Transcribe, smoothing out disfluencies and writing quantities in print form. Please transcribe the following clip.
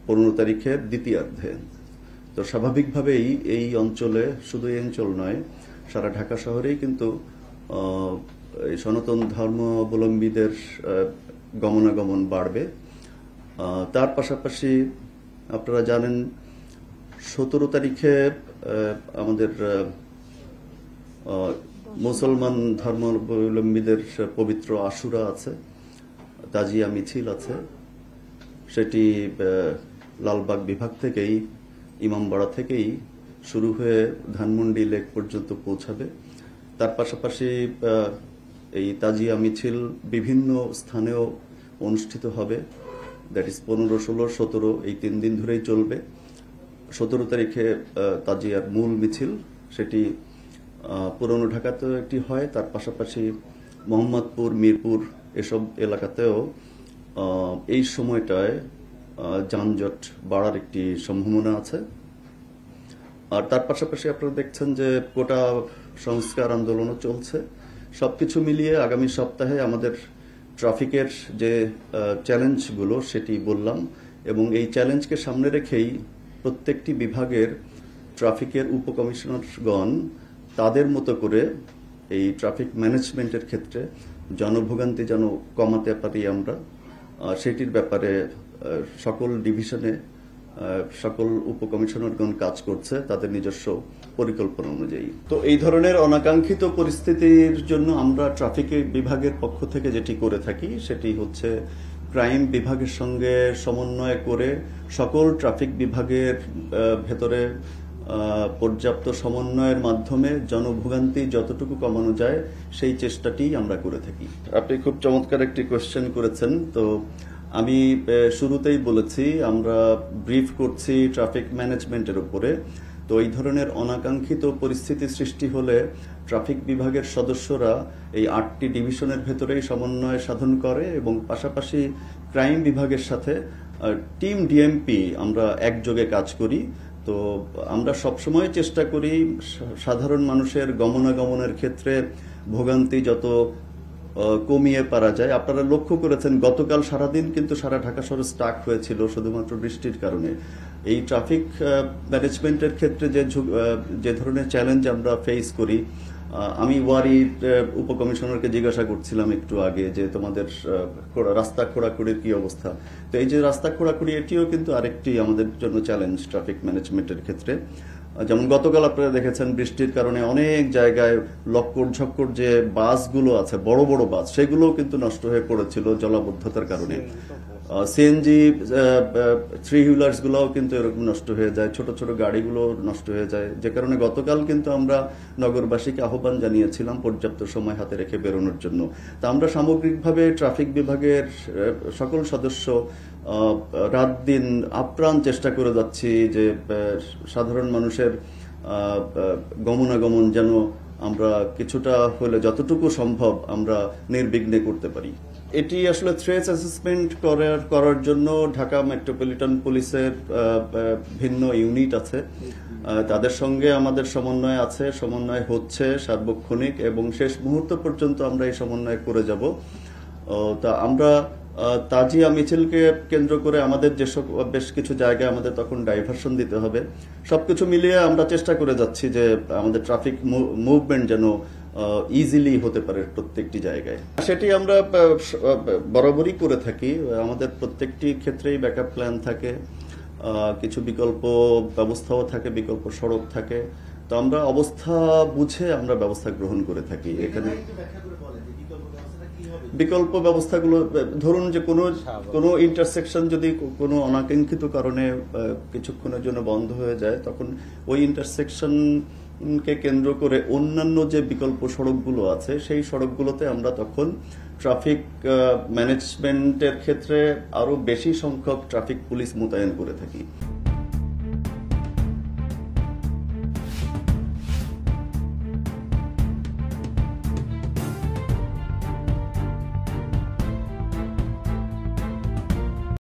15 তারিখের দ্বিতীয়ার্ধে। তো স্বাভাবিকভাবেই এই অঞ্চলে, শুধু এই অঞ্চল নয়, সারা ঢাকা শহরেই কিন্তু এই সনাতন ধর্মাবলম্বীদের গমনাগমন বাড়বে। তার পাশাপাশি আপনারা জানেন 17 তারিখে আমাদের মুসলমান ধর্মাবলম্বীদের পবিত্র আশুরা আছে, তাজিয়া মিছিল আছে। সেটি লালবাগ বিভাগ থেকেই, ইমামবাড়া থেকেই শুরু হয়ে ধানমন্ডি লেক পর্যন্ত পৌঁছাবে। তার পাশাপাশি এই তাজিয়া মিছিল বিভিন্ন স্থানেও অনুষ্ঠিত হবে। দ্যাট ইজ 15, 16, 17 এই 3 দিন ধরেই চলবে। 17 তারিখে তাজিয়ার মূল মিছিল, সেটি পুরনো ঢাকাতেও একটি হয়, তার পাশাপাশি মোহাম্মদপুর, মিরপুর এসব এলাকাতেও এই সময়টায় যানজট বাড়ার একটি সম্ভাবনা আছে। আর তার পাশাপাশি আপনারা দেখছেন যে কোটা সংস্কার আন্দোলনও চলছে। সবকিছু মিলিয়ে আগামী সপ্তাহে আমাদের ট্রাফিকের যে চ্যালেঞ্জগুলো সেটি বললাম, এবং এই চ্যালেঞ্জকে সামনে রেখেই প্রত্যেকটি বিভাগের ট্রাফিকের উপকমিশনারগণ তাদের মতো করে এই ট্রাফিক ম্যানেজমেন্টের ক্ষেত্রে জনভোগান্তি যেন কমাতে পারি আমরা, সেটির ব্যাপারে সকল ডিভিশনে সকল উপকমিশনারগণ কাজ করছে তাদের নিজস্ব পরিকল্পনা অনুযায়ী। তো এই ধরনের অনাকাঙ্ক্ষিত পরিস্থিতির জন্য আমরা ট্রাফিক বিভাগের পক্ষ থেকে যেটি করে থাকি সেটি হচ্ছে ক্রাইম বিভাগের সঙ্গে সমন্বয় করে সকল ট্রাফিক বিভাগের ভেতরে পর্যাপ্ত সমন্বয়ের মাধ্যমে জনভোগান্তি যতটুকু কমানো যায় সেই চেষ্টাটি আমরা করে থাকি। আপনি খুব চমৎকার একটি কোয়েশ্চেন করেছেন। তো আমি শুরুতেই বলেছি আমরা ব্রিফ করছি ট্রাফিক ম্যানেজমেন্টের উপরে। তো এই ধরনের অনাকাঙ্ক্ষিত পরিস্থিতি সৃষ্টি হলে ট্রাফিক বিভাগের সদস্যরা এই 8টি ডিভিশনের ভেতরেই সমন্বয় সাধন করে, এবং পাশাপাশি ক্রাইম বিভাগের সাথে টিম ডিএমপি আমরা একযোগে কাজ করি। তো আমরা সবসময় চেষ্টা করি সাধারণ মানুষের গমনাগমনের ক্ষেত্রে ভোগান্তি যত কমিয়ে পারা যায়। আপনারা লক্ষ্য করেছেন গতকাল সারাদিন কিন্তু সারা ঢাকা শহর স্টাক হয়েছিল শুধুমাত্র বৃষ্টির কারণে। এই ট্রাফিক ম্যানেজমেন্টের ক্ষেত্রে যে ধরনের চ্যালেঞ্জ আমরা ফেস করি, আমি ওয়ারির উপকমিশনারকে জিজ্ঞাসা করছিলাম একটু আগে যে তোমাদের রাস্তা খোঁড়াখুড়ির কি অবস্থা। তো এই যে রাস্তা খোঁড়াখুড়ি, এটিও কিন্তু আরেকটি আমাদের জন্য চ্যালেঞ্জ ট্রাফিক ম্যানেজমেন্টের ক্ষেত্রে। যেমন গতকাল আপনারা দেখেছেন বৃষ্টির কারণে অনেক জায়গায় লক্কর ঝক্কর যে বাসগুলো আছে, বড় বড় বাস, সেগুলোও কিন্তু নষ্ট হয়ে পড়েছিল জলাবদ্ধতার কারণে। সিএনজি 3 হুইলার্স গুলোও কিন্তু এরকম নষ্ট হয়ে যায়, ছোট ছোট গাড়িগুলো নষ্ট হয়ে যায়, যে কারণে গতকাল কিন্তু আমরা নগরবাসীকে আহ্বান জানিয়েছিলাম পর্যাপ্ত সময় হাতে রেখে বেরোনোর জন্য। তা আমরা সামগ্রিকভাবে ট্রাফিক বিভাগের সকল সদস্য রাত দিন আপ্রাণ চেষ্টা করে যাচ্ছি যে সাধারণ মানুষের গমনাগমন যেন আমরা কিছুটা হলে যতটুকু সম্ভব আমরা নির্বিঘ্নে করতে পারি। এটি আসলে থ্রেটস অ্যাসেসমেন্ট করার জন্য ঢাকা মেট্রোপলিটন পুলিশের ভিন্ন ইউনিট আছে, তাদের সঙ্গে আমাদের সমন্বয় আছে, সমন্বয় হচ্ছে সার্বক্ষণিক, এবং শেষ মুহূর্ত পর্যন্ত আমরা এই সমন্বয় করে যাব। তা আমরা তাজিয়া মিছিলকে কেন্দ্র করে আমাদের যেসব বেশ কিছু জায়গায় আমাদের তখন ডাইভারশন দিতে হবে, সবকিছু মিলিয়ে আমরা চেষ্টা করে যাচ্ছি যে আমাদের ট্রাফিক মুভমেন্ট যেন ইজিলি হতে পারে প্রত্যেকটি জায়গায়। সেটি আমরা বরাবরই করে থাকি। আমাদের প্রত্যেকটি ক্ষেত্রেই ব্যাকআপ প্ল্যান থাকে, কিছু বিকল্প ব্যবস্থাও থাকে, বিকল্প সড়ক থাকে। তো আমরা অবস্থা বুঝে আমরা ব্যবস্থা গ্রহণ করে থাকি। এখানে বিকল্প ব্যবস্থাগুলো ধরুন যে কোনো ইন্টারসেকশন যদি কোনো অনাকাঙ্ক্ষিত কারণে কিছুক্ষণের জন্য বন্ধ হয়ে যায়, তখন ওই ইন্টারসেকশনকে কেন্দ্র করে অন্যান্য যে বিকল্প সড়কগুলো আছে সেই সড়কগুলোতে আমরা তখন ট্রাফিক ম্যানেজমেন্টের ক্ষেত্রে আরো বেশি সংখ্যক ট্রাফিক পুলিশ মোতায়েন করে থাকি।